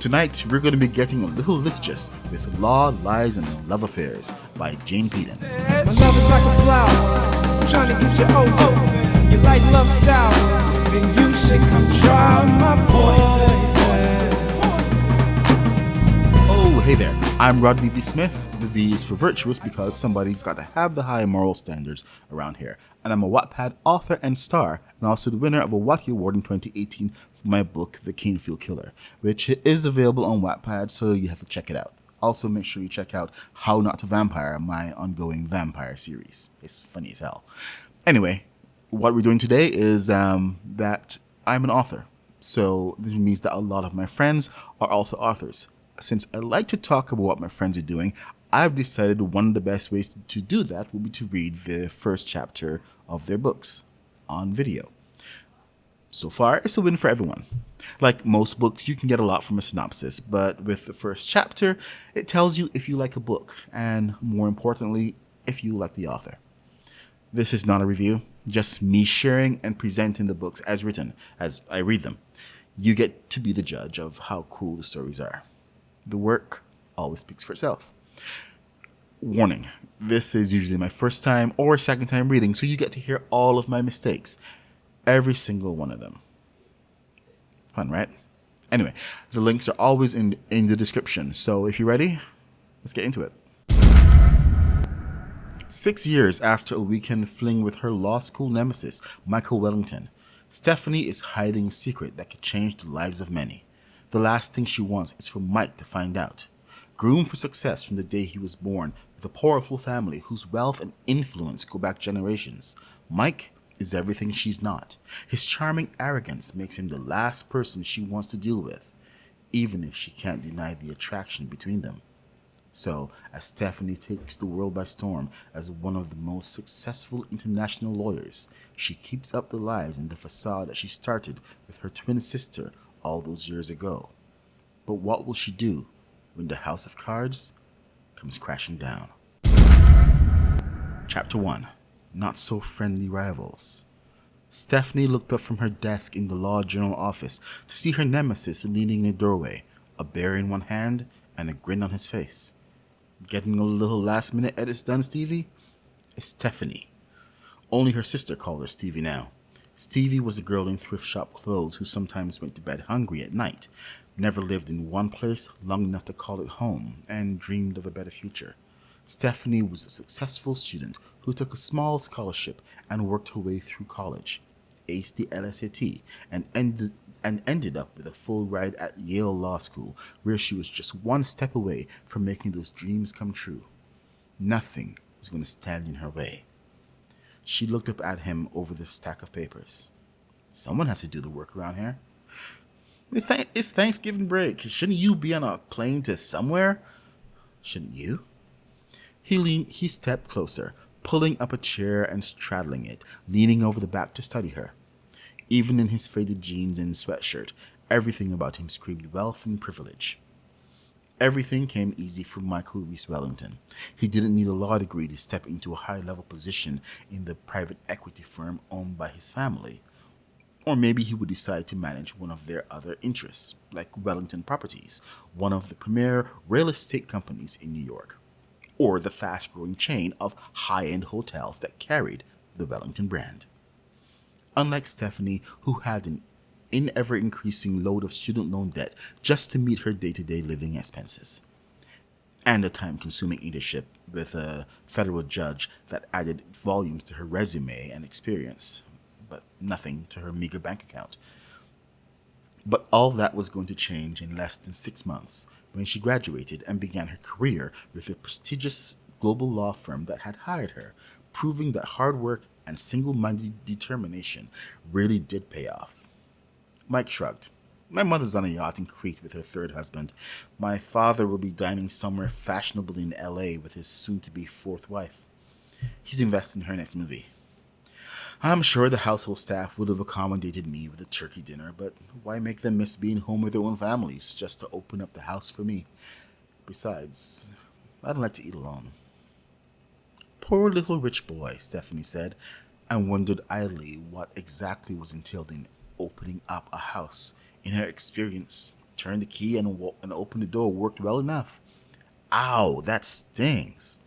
Tonight, we're going to be getting a little litigious with Law, Lies, and Love Affairs by Jane Peden. My love is like a flower, I'm trying to get you open. You like love sour, then you should come try my poison. Oh, hey there. I'm Rodney V. Smith. The V is for virtuous because somebody's got to have the high moral standards around here. And I'm a Wattpad author and star, and also the winner of a Wattie Award in 2018 for my book, The Canefield Killer, which is available on Wattpad, so you have to check it out. Also, make sure you check out How Not to Vampire, my ongoing vampire series. It's funny as hell. Anyway, what we're doing today is that I'm an author. So this means that a lot of my friends are also authors. Since I like to talk about what my friends are doing, I've decided one of the best ways to do that will be to read the first chapter of their books on video. So far, it's a win for everyone. Like most books, you can get a lot from a synopsis, but with the first chapter, it tells you if you like a book, and more importantly, if you like the author. This is not a review, just me sharing and presenting the books as written, as I read them. You get to be the judge of how cool the stories are. The work always speaks for itself. Warning, this is usually my first time or second time reading, so you get to hear all of my mistakes. Every single one of them. Fun, right? Anyway, the links are always in the description, so if you're ready, let's get into it. 6 years after a weekend fling with her law school nemesis, Michael Wellington, Stephanie is hiding a secret that could change the lives of many. The last thing she wants is for Mike to find out. Groomed for success from the day he was born, with a powerful family whose wealth and influence go back generations, Mike is everything she's not. His charming arrogance makes him the last person she wants to deal with, even if she can't deny the attraction between them. So, as Stephanie takes the world by storm as one of the most successful international lawyers, she keeps up the lies and the facade that she started with her twin sister all those years ago. But what will she do when the house of cards comes crashing down? Chapter 1. Not So Friendly Rivals. Stephanie looked up from her desk in the Law Journal office to see her nemesis leaning in the doorway, a bear in one hand and a grin on his face. Getting a little last-minute edits done, Stevie? It's Stephanie. Only her sister called her Stevie now. Stevie was a girl in thrift shop clothes who sometimes went to bed hungry at night, never lived in one place long enough to call it home, and dreamed of a better future. Stephanie was a successful student who took a small scholarship and worked her way through college, aced the LSAT, and ended up with a full ride at Yale Law School, where she was just one step away from making those dreams come true. Nothing was going to stand in her way. She looked up at him over the stack of papers. Someone has to do the work around here. It's Thanksgiving break. Shouldn't you be on a plane to somewhere? Shouldn't you? He stepped closer, pulling up a chair and straddling it, leaning over the back to study her. Even in his faded jeans and sweatshirt, everything about him screamed wealth and privilege. Everything came easy for Michael Reese Wellington. He didn't need a law degree to step into a high-level position in the private equity firm owned by his family. Or maybe he would decide to manage one of their other interests, like Wellington Properties, one of the premier real estate companies in New York, or the fast-growing chain of high-end hotels that carried the Wellington brand. Unlike Stephanie, who had an ever-increasing load of student loan debt just to meet her day-to-day living expenses, and a time-consuming internship with a federal judge that added volumes to her resume and experience, but nothing to her meager bank account. But all that was going to change in less than 6 months when she graduated and began her career with a prestigious global law firm that had hired her, proving that hard work and single-minded determination really did pay off. Mike shrugged. My mother's on a yacht in Crete with her third husband. My father will be dining somewhere fashionable in LA with his soon-to-be fourth wife. He's invested in her next movie. I'm sure the household staff would have accommodated me with a turkey dinner, but why make them miss being home with their own families just to open up the house for me? Besides, I don't like to eat alone. Poor little rich boy, Stephanie said, and wondered idly what exactly was entailed in opening up a house. In her experience, Turn the key and open the door worked well enough. Ow, that stings.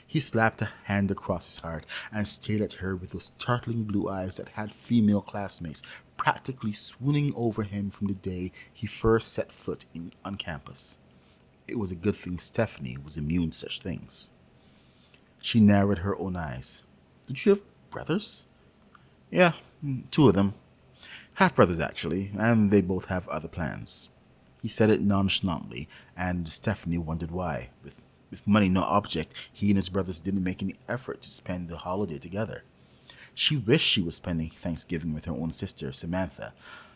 He slapped a hand across his heart and stared at her with those startling blue eyes that had female classmates practically swooning over him from the day he first set foot on campus. It was a good thing Stephanie was immune to such things. She narrowed her own eyes. Did you have brothers? Yeah, two of them. Half brothers, actually, and they both have other plans. He said it nonchalantly, and Stephanie wondered why. With money no object, he and his brothers didn't make any effort to spend the holiday together. She wished she was spending Thanksgiving with her own sister, Samantha,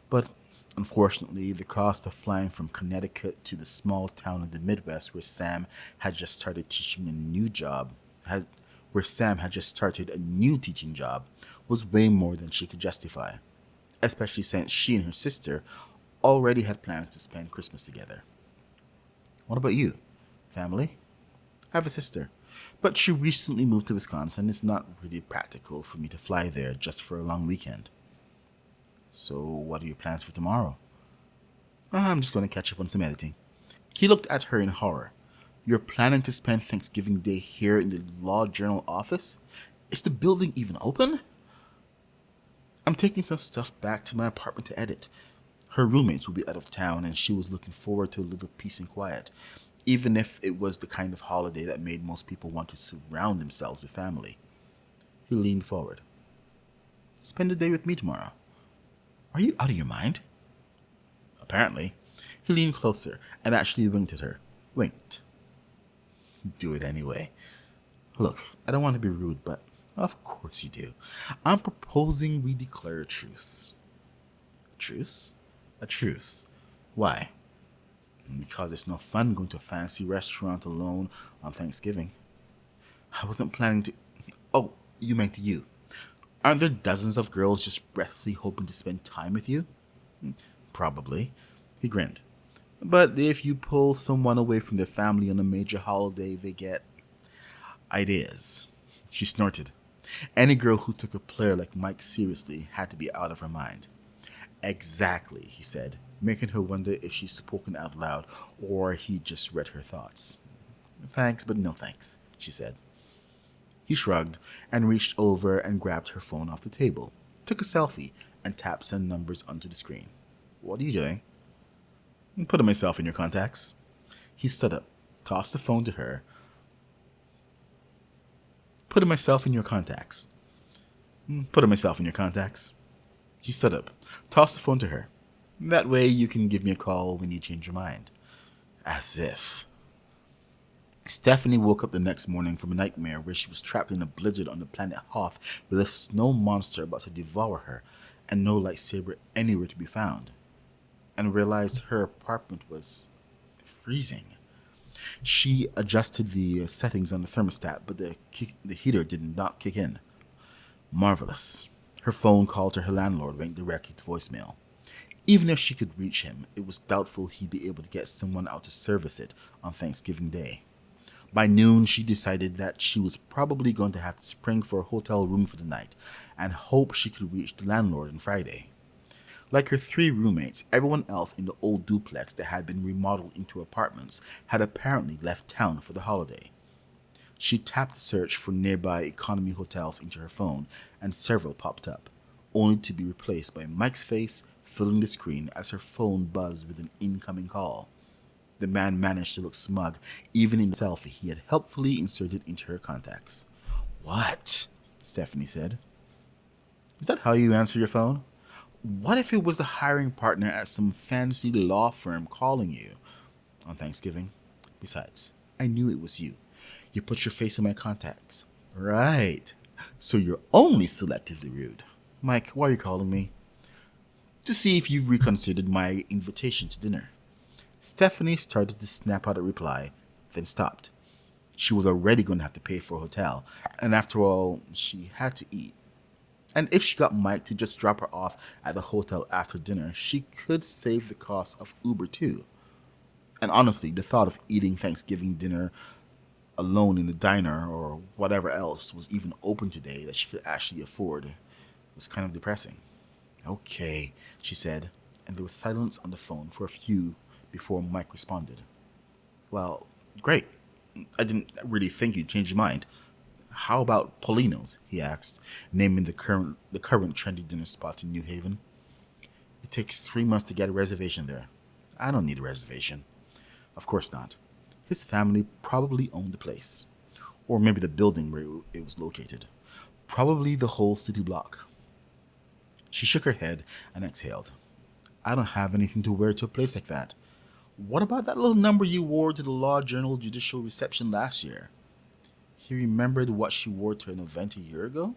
but unfortunately, the cost of flying from Connecticut to the small town in the Midwest where Sam had just started teaching a new job had where Sam had just started a new teaching job was way more than she could justify, especially since she and her sister already had plans to spend Christmas together. What about you? Family? I have a sister, but she recently moved to Wisconsin. It's not really practical for me to fly there just for a long weekend. So, what are your plans for tomorrow? I'm just going to catch up on some editing. He looked at her in horror. You're planning to spend Thanksgiving Day here in the Law Journal office? Is the building even open? I'm taking some stuff back to my apartment to edit. Her roommates will be out of town, and she was looking forward to a little peace and quiet, even if it was the kind of holiday that made most people want to surround themselves with family. He leaned forward. Spend the day with me tomorrow. Are you out of your mind? Apparently. He leaned closer and actually winked at her. Winked. Do it anyway. Look, I don't want to be rude, but of course you do. I'm proposing we declare a truce. A truce? A truce. Why? Because it's no fun going to a fancy restaurant alone on Thanksgiving. I wasn't planning to. Oh, you meant you. Aren't there dozens of girls just breathlessly hoping to spend time with you? Probably. He grinned. But if you pull someone away from their family on a major holiday, they get ideas. She snorted. Any girl who took a player like Mike seriously had to be out of her mind. Exactly, he said, making her wonder if she'd spoken out loud or he just read her thoughts. Thanks, but no thanks, she said. He shrugged and reached over and grabbed her phone off the table, took a selfie, and tapped some numbers onto the screen. What are you doing? Putting myself in your contacts. He stood up, tossed the phone to her. Putting myself in your contacts. Putting myself in your contacts. He stood up, tossed the phone to her. That way you can give me a call when you change your mind. As if. Stephanie woke up the next morning from a nightmare where she was trapped in a blizzard on the planet Hoth with a snow monster about to devour her and no lightsaber anywhere to be found, and realized her apartment was freezing. She adjusted the settings on the thermostat, but the heater did not kick in. Marvelous. Her phone call to her landlord went directly to voicemail. Even if she could reach him, it was doubtful he'd be able to get someone out to service it on Thanksgiving Day. By noon, she decided that she was probably going to have to spring for a hotel room for the night and hope she could reach the landlord on Friday. Like her three roommates, everyone else in the old duplex that had been remodeled into apartments had apparently left town for the holiday. She tapped the search for nearby economy hotels into her phone, and several popped up, only to be replaced by Mike's face filling the screen as her phone buzzed with an incoming call. The man managed to look smug, even in the selfie he had helpfully inserted into her contacts. What? Stephanie said. Is that how you answer your phone? What if it was the hiring partner at some fancy law firm calling you on Thanksgiving? Besides, I knew it was you. You put your face in my contacts. Right. So you're only selectively rude. Mike, why are you calling me? To see if you've reconsidered my invitation to dinner. Stephanie started to snap out a reply, then stopped. She was already going to have to pay for a hotel, and after all, she had to eat. And if she got Mike to just drop her off at the hotel after dinner, she could save the cost of Uber too. And honestly, the thought of eating Thanksgiving dinner alone in a diner or whatever else was even open today that she could actually afford was kind of depressing. Okay, she said, and there was silence on the phone for a few before Mike responded. Well, great. I didn't really think you'd change your mind. How about Paulino's? He asked, naming the current trendy dinner spot in New Haven. It takes 3 months to get a reservation there. I don't need a reservation. Of course not. His family probably owned the place. Or maybe the building where it was located. Probably the whole city block. She shook her head and exhaled. I don't have anything to wear to a place like that. What about that little number you wore to the Law Journal judicial reception last year? He remembered what she wore to an event a year ago.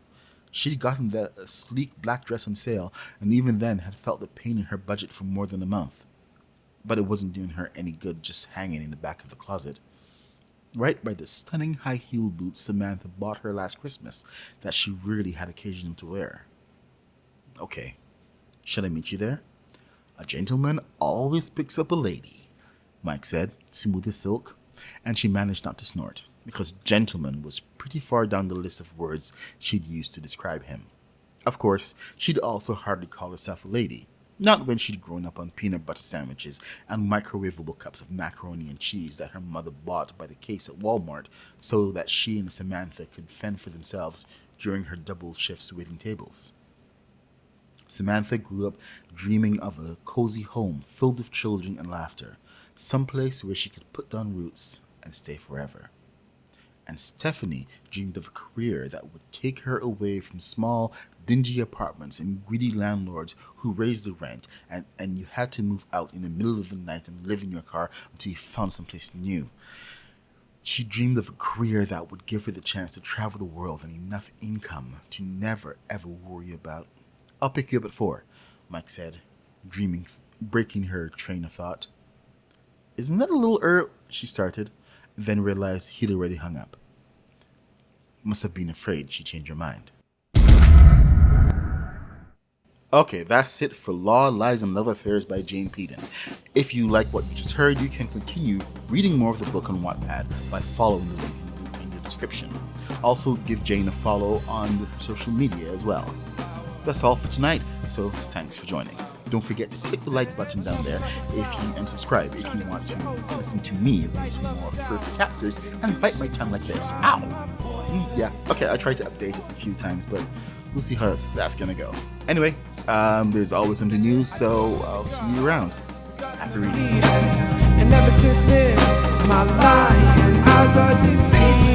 She'd gotten that sleek black dress on sale, and even then had felt the pain in her budget for more than a month. But it wasn't doing her any good just hanging in the back of the closet. Right by the stunning high-heel boots Samantha bought her last Christmas that she rarely had occasion to wear. Okay, shall I meet you there? A gentleman always picks up a lady, Mike said, smooth as silk, and she managed not to snort, because gentleman was pretty far down the list of words she'd used to describe him. Of course, she'd also hardly call herself a lady, not when she'd grown up on peanut butter sandwiches and microwavable cups of macaroni and cheese that her mother bought by the case at Walmart so that she and Samantha could fend for themselves during her double shifts waiting tables. Samantha grew up dreaming of a cozy home filled with children and laughter, someplace where she could put down roots and stay forever. And Stephanie dreamed of a career that would take her away from small, dingy apartments and greedy landlords who raised the rent, and you had to move out in the middle of the night and live in your car until you found someplace new. She dreamed of a career that would give her the chance to travel the world and enough income to never ever worry about. I'll pick you up at 4, Mike said, breaking her train of thought. Isn't that a little she started, then realized he'd already hung up. Must have been afraid she'd change her mind. Okay, that's it for Law, Lies, and Love Affairs by Jane Peden. If you like what you just heard, you can continue reading more of the book on Wattpad by following the link in the description. Also, give Jane a follow on social media as well. That's all for tonight, so thanks for joining. Don't forget to click the like button down there and subscribe if you want to listen to me read some more perfect chapters and bite my tongue like this. Ow! Yeah, okay, I tried to update it a few times, but we'll see how that's gonna go. Anyway, there's always something new, so I'll see you around. Happy reading. And ever since then, my lying eyes are deceived.